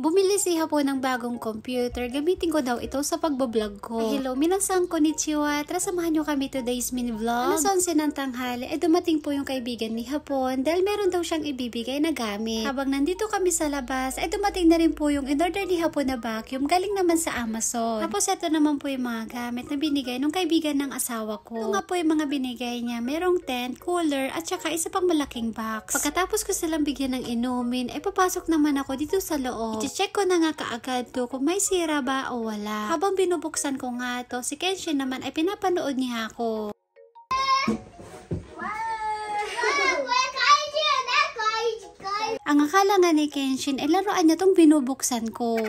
Bumili si Hapon ng bagong computer. Gamitin ko daw ito sa pagbablog ko. Hello, minasan konnichiwa. Tara samahan nyo kami today's mini vlog. Alas 11 ng tanghali, dumating po yung kaibigan ni Hapon dahil meron daw siyang ibibigay na gamit. Habang nandito kami sa labas, dumating na rin po yung in-order ni Hapon na vacuum galing naman sa Amazon. Tapos ito naman po yung mga gamit na binigay ng kaibigan ng asawa ko. Ito nga po yung mga binigay niya. Merong tent, cooler, at saka isa pang malaking box. Pagkatapos ko silang bigyan ng inumin, papasok naman ako dito sa loob. I-check ko na nga kaagad to kung may sira ba o wala. Habang binubuksan ko nga to, si Kenshin naman ay pinapanood niya ako. Ang akala nga ni Kenshin ay laruan niya tong binubuksan ko.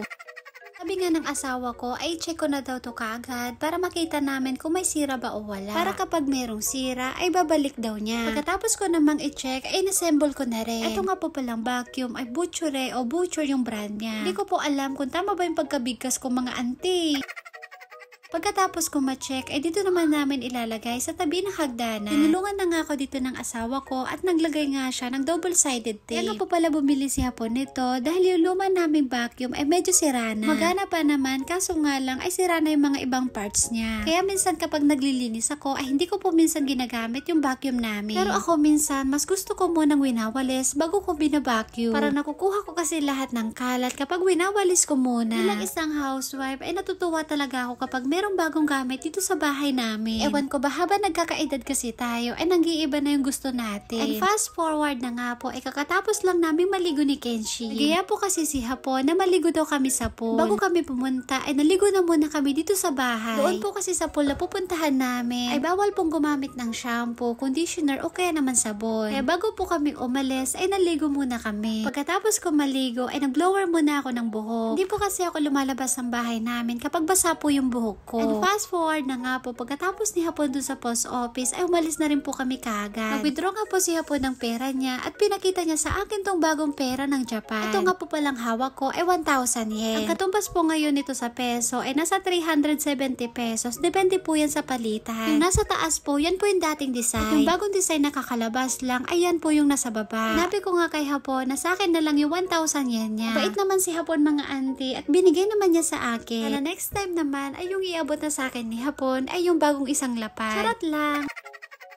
Sabi nga ng asawa ko ay check ko na daw to kaagad para makita namin kung may sira ba o wala. Para kapag merong sira ay babalik daw niya. Pagkatapos ko namang i-check ay nassemble ko na rin. Ito nga po palang vacuum ay Butchure o Butcher yung brand niya. Hindi ko po alam kung tama ba yung pagkabigkas ko mga auntie. Pagkatapos ko ma-check, dito naman namin ilalagay sa tabi ng hagdanan. Tinulungan na nga ako dito ng asawa ko at naglagay nga siya ng double-sided tape. Kaya nga po pala bumili si Hapon nito dahil yung luma naming vacuum ay medyo sira na. Magana pa naman, kaso nga lang ay sira na yung mga ibang parts niya. Kaya minsan kapag naglilinis ako ay hindi ko po minsan ginagamit yung vacuum namin. Pero ako minsan, mas gusto ko munang winawalis bago ko bina-vacuum. Para nakukuha ko kasi lahat ng kalat kapag winawalis ko muna. Bilang isang housewife ay natutuwa talaga ako kapag merong bagong gamit dito sa bahay namin. Ewan ko ba, habang nagkakaedad kasi tayo, ay nag-iiba na yung gusto natin. And fast forward na nga po, kakatapos lang namin maligo ni Kenshi. Nagaya po kasi si Hapon na maligo daw kami sa pool. Bago kami pumunta, ay naligo na muna kami dito sa bahay. Doon po kasi sa pool na pupuntahan namin, ay bawal pong gumamit ng shampoo, conditioner, o kaya naman sabon. Kaya bago po kami umalis, ay naligo muna kami. Pagkatapos ko maligo, ay nag-blower muna ako ng buhok. Hindi po kasi ako lumalabas ng bahay namin kapag basa po yung buhok ko. And fast forward na nga po, pagkatapos ni Hapon dun sa post office, ay umalis na rin po kami kaagad. Nag-withdraw nga po si Hapon ng pera niya at pinakita niya sa akin tong bagong pera ng Japan. Ito nga po palang hawak ko ay 1,000 yen. Ang katumbas po ngayon nito sa peso ay nasa 370 pesos. Depende po yan sa palitan. Yung nasa taas po, yan po yung dating design. At yung bagong design na kakalabas lang, ay yan po yung nasa baba. Sinabi ko nga kay Hapon na sa akin na lang yung 1,000 yen niya. Bait naman si Hapon mga auntie at binigay naman niya sa akin. Kaya next time naman ay yung iabot na sa akin ni Hapon ay yung bagong isang lapad. Charot lang!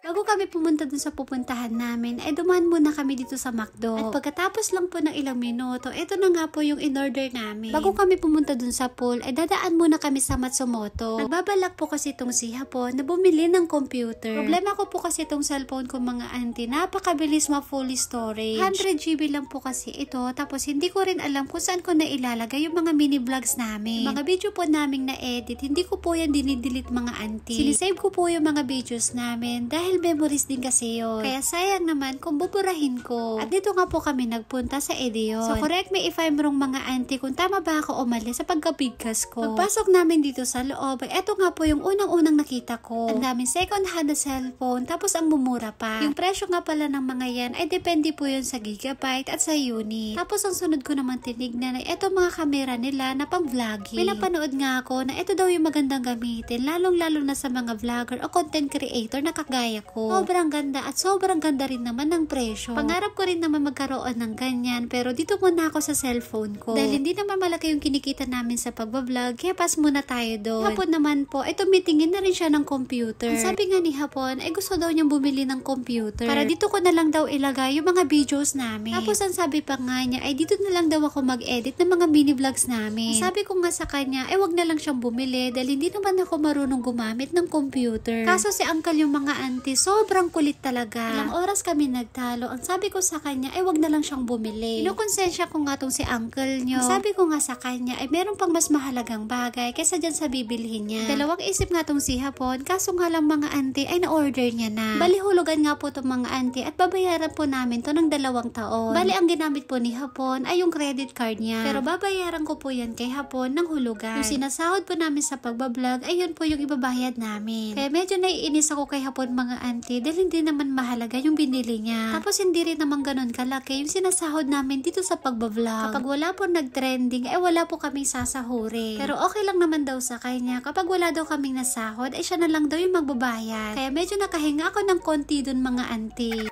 Bago kami pumunta dun sa pupuntahan namin, ay dumaan muna kami dito sa McDo. At pagkatapos lang po ng ilang minuto, ito na nga po yung in-order namin. Bago kami pumunta dun sa pool, ay dadaan muna kami sa Matsumoto. Nagbabalak po kasi itong si Hapon na bumili ng computer. Problema ko po kasi itong cellphone ko mga auntie, napakabilis ma-fully storage. 100GB lang po kasi ito, tapos hindi ko rin alam kung saan ko na ilalagay yung mga mini vlogs namin. Yung mga video po naming na-edit, hindi ko po yan dinidelete mga auntie. Sinisave ko po yung mga videos namin dahil memories din kasi yun. Kaya sayang naman kung buburahin ko. At dito nga po kami nagpunta sa Edion. So correct me if I'm wrong mga auntie kung tama ba ako umalis sa pagkabigkas ko. Pagpasok namin dito sa loob, eto nga po yung unang-unang nakita ko. Ang daming second hand na cellphone, tapos ang mumura pa. Yung presyo nga pala ng mga yan ay depende po yun sa gigabyte at sa unit. Tapos ang sunod ko naman tinignan ay eto mga kamera nila na pang vlogging. May napanood nga ako na eto daw yung magandang gamitin, lalong-lalo na sa mga vlogger o content creator na kagaya ko. Sobrang ganda at sobrang ganda rin naman ng presyo. Pangarap ko rin naman magkaroon ng ganyan, pero dito muna ako sa cellphone ko. Dahil hindi naman malaki yung kinikita namin sa pagbablog, kaya pas muna tayo doon. Hapon naman po, tumitingin na rin siya ng computer. Ang sabi nga ni Hapon, ay gusto daw niyang bumili ng computer. Para dito ko na lang daw ilagay yung mga videos namin. Tapos ang sabi pa nga niya, ay dito na lang daw ako mag-edit ng mga mini vlogs namin. Ang sabi ko nga sa kanya, wag na lang siyang bumili dahil hindi naman ako marunong gumamit ng computer. Kaso si uncle yung mga auntie, sobrang kulit talaga. Ilang oras kami nagtalo. Ang sabi ko sa kanya, wag na lang siyang bumili. Inukonsensya ko nga tong si uncle nyo. Ang sabi ko nga sa kanya, meron pang mas mahalagang bagay kaysa dyan sa bibilhin niya. Dalawang isip nga tong si Hapon, kaso nga lang mga auntie ay na-order niya na. Bali hulugan nga po tong mga auntie at babayaran po namin to ng 2 taon. Bali ang ginamit po ni Hapon ay yung credit card niya. Pero babayaran ko po yan kay Hapon ng hulugan. Yung sinasahod po namin sa pagbablog, ay yun po yung ibabayad namin. Kaya medyo naiinis ako kay Hapon mga auntie dahil hindi naman mahalaga yung binili niya. Tapos hindi rin naman ganun kalaki yung sinasahod namin dito sa pagbablog. Kapag wala po nag-trending, wala po kaming sasahurin. Pero okay lang naman daw sa kanya. Kapag wala daw kaming nasahod, siya na lang daw yung magbabayad. Kaya medyo nakahinga ako ng konti dun mga auntie.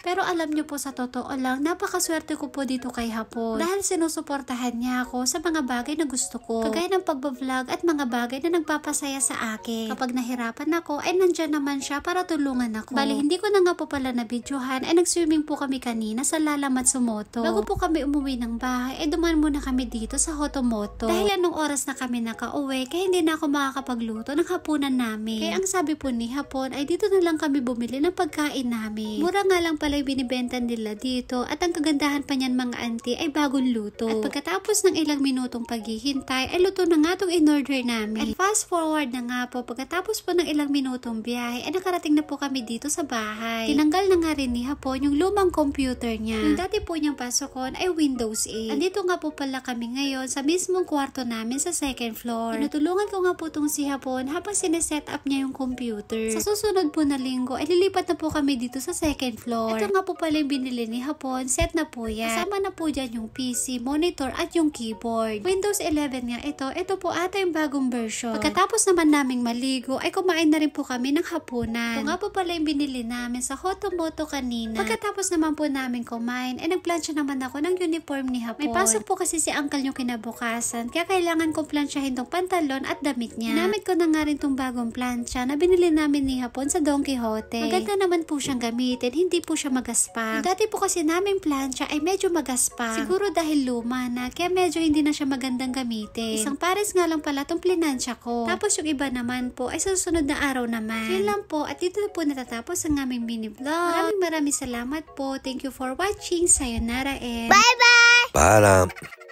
Pero alam nyo po, sa totoo lang, napakaswerte ko po dito kay Hapon. Dahil sinusuportahan niya ako sa mga bagay na gusto ko. Kagaya ng pagbablog at mga bagay na nagpapasaya sa akin. Kapag nahirapan ako, ay nandyan naman siya para tulungan ako. Bali, hindi ko na nga po pala na-videohan, ay nag-swimming po kami kanina sa Lala Matsumoto. Bago po kami umuwi ng bahay, ay dumaan muna kami dito sa Hotomoto. Dahil anong oras na kami nakauwi, kaya hindi na ako makakapagluto ng hapunan namin. Kaya ang sabi po ni Hapon, ay dito na lang kami bumili ng pagkain namin. Mura nga lang pala yung binibenta nila dito, at ang kagandahan pa niyan mga auntie ay bagong luto. At pagkatapos ng ilang minutong paghihintay, ay luto na nga itong in-order namin. At fast forward na nga po, pagkatapos po ng ilang minutong biyahe, ay nakarating na po kami dito sa bahay. Tinanggal na nga rin ni Hapon yung lumang computer niya. Yung dati po niyang pasokon ay Windows 8. Andito nga po pala kami ngayon sa mismong kwarto namin sa second floor. Tinutulungan ko nga po itong si Hapon habang sineset up niya yung computer. Sa susunod po na linggo, ay lilipat na po kami dito sa second floor. Ito nga po pala yung binili ni Hapon, set na po yan. Kasama na po dyan yung PC, monitor at yung keyboard. Windows 11 nga ito po ata yung bagong version. Pagkatapos naman naming maligo, ay kumain na rin po kami ng hapunan. Ito nga po pala yung binili namin sa Hotomoto kanina. Pagkatapos naman po namin kumain, ay nagplansya naman ako ng uniform ni Hapon. May pasok po kasi si uncle yung kinabukasan, kaya kailangan kong plansyahin tong pantalon at damit niya. Ginamit ko na nga rin tong bagong plansya na binili namin ni Hapon sa Don Quijote. Maganda naman po siyang gamitin, hindi po siya magaspang. Dati po kasi naming plansya ay medyo magaspang. Siguro dahil luma na, kaya medyo hindi na siya magandang gamitin. Isang pares nga lang pala tong plinansya ko. Tapos yung iba naman po ay sa susunod na araw naman. Yun lang po, at dito na po natatapos ang aming mini vlog. Maraming salamat po. Thank you for watching. Sayonara and bye bye! Paalam!